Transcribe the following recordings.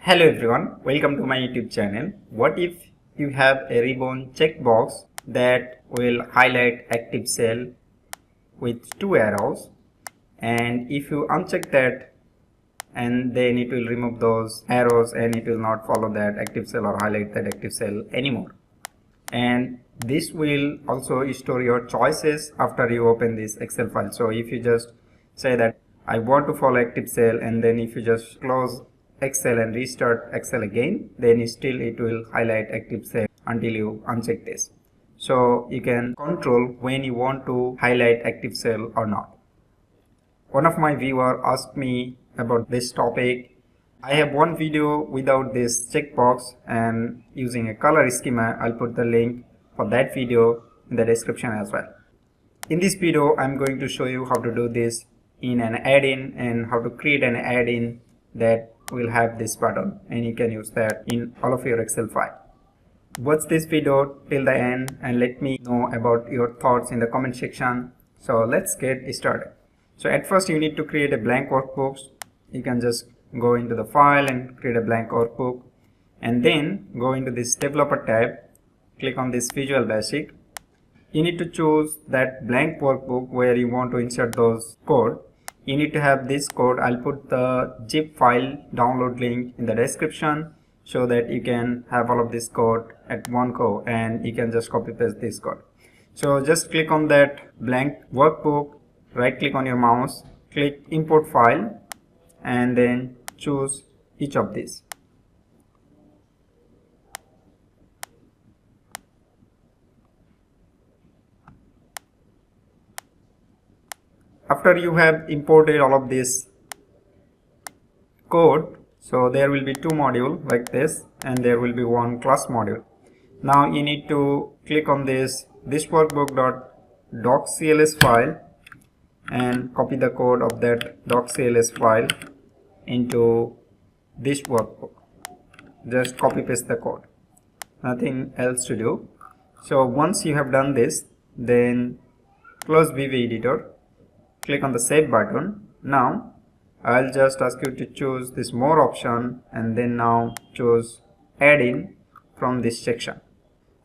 Hello everyone, welcome to my YouTube channel. What if you have a ribbon checkbox that will highlight active cell with two arrows, and if you uncheck that and then it will remove those arrows and it will not follow that active cell or highlight that active cell anymore. And this will also store your choices after you open this Excel file. So if you just say that I want to follow active cell, and then if you just close Excel and restart Excel again, then still it will highlight active cell until you uncheck this. So you can control when you want to highlight active cell or not. One of my viewer asked me about this topic. I have one video without this checkbox and using a color schema. I'll put the link for that video in the description as well. In this video, I'm going to show you how to do this in an add-in and how to create an add-in that will have this button, and you can use that in all of your Excel file. Watch this video till the end and let me know about your thoughts in the comment section. So let's get started. So at first you need to create a blank workbook. You can just go into the file and create a blank workbook, and then go into this developer tab, click on this Visual Basic. You need to choose that blank workbook where you want to insert those code. You need to have this code. I'll put the zip file download link in the description so that you can have all of this code at one go and you can just copy paste this code. So just click on that blank workbook, right click on your mouse, click import file, and then choose each of these. After you have imported all of this code, so there will be two modules like this, and there will be one class module. Now you need to click on this workbook.docxls file and copy the code of that docxls file into this workbook. Just copy paste the code, nothing else to do. So once you have done this, then close VBA editor, click on the save button. Now I'll just ask you to choose this more option and then now choose add-in from this section.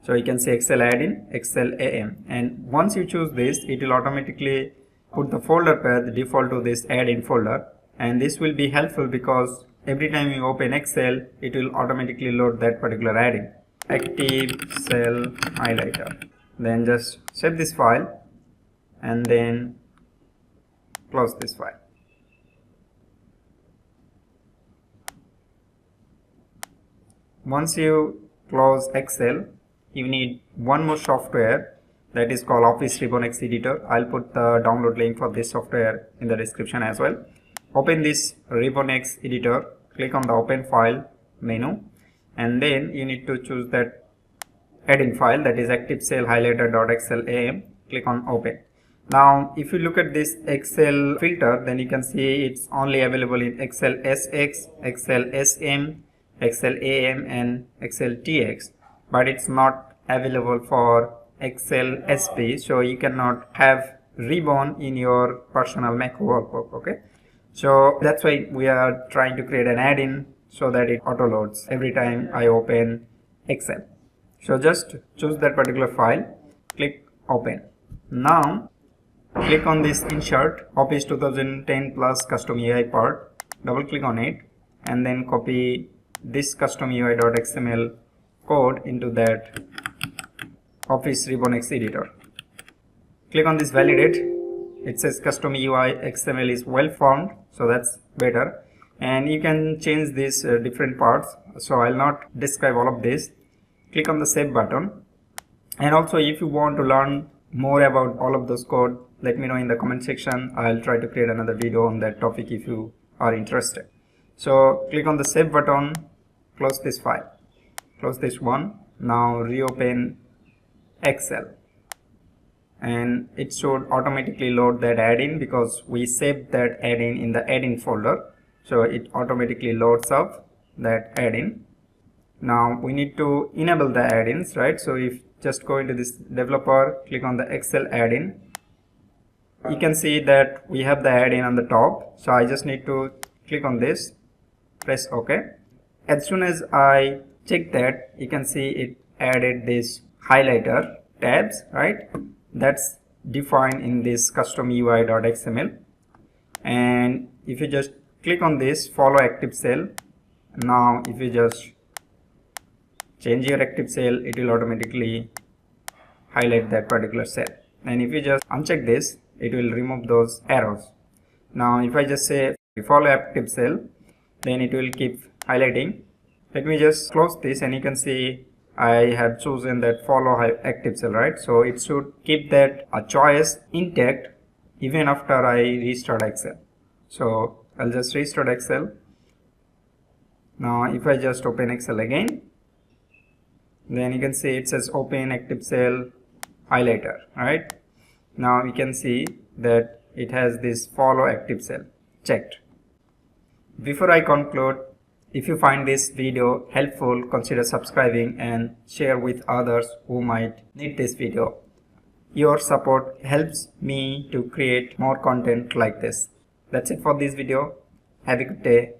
So you can say Excel add-in, Excel AM, and once you choose this, it will automatically put the folder path default to this add-in folder, and this will be helpful because every time you open Excel, it will automatically load that particular add-in, active cell highlighter. Then just save this file and then close this file. Once you close Excel, you need one more software that is called Office Ribbon X Editor. I'll put the download link for this software in the description as well. Open this Ribbon X Editor, click on the open file menu, and then you need to choose that add-in file, that is active cell highlighter.xlam. Click on open. Now if you look at this Excel filter, then you can see it's only available in Excel SX, Excel SM, Excel AM and Excel TX, but it's not available for Excel SP, so you cannot have ribbon in your personal macro workbook. Okay, so that's why we are trying to create an add-in so that it auto loads every time I open Excel. So just choose that particular file, click open. Now click on this insert Office 2010 plus custom UI part, double click on it, and then copy this custom UI.xml code into that Office Ribbon X Editor. Click on this validate. It says custom UI XML is well formed, so that's better, and you can change these different parts, so I'll not describe all of this. Click on the save button, and also if you want to learn more about all of those code, let me know in the comment section. I'll try to create another video on that topic if you are interested. So click on the save button, close this file, close this one. Now reopen Excel, and it should automatically load that add-in because we saved that add-in in the add-in folder, so it automatically loads up that add-in. Now we need to enable the add-ins, right? So if just go into this developer, click on the Excel add-in, you can see that we have the add-in on the top, so I just need to click on this, press OK, as soon as I check that, you can see it added this highlighter tabs, right? That's defined in this custom UI.xml. And if you just click on this follow active cell, now if you just change your active cell, it will automatically highlight that particular cell. And if you just uncheck this, it will remove those arrows. Now if I just say follow active cell, then it will keep highlighting. Let me just close this, and you can see I have chosen that follow active cell, right? So it should keep that choice intact even after I restart Excel. So I'll just restart Excel. Now if I just open Excel again, then you can see it says open active cell highlighter, right? Now we can see that it has this follow active cell checked. Before I conclude, if you find this video helpful, consider subscribing and share with others who might need this video. Your support helps me to create more content like this. That's it for this video. Have a good day.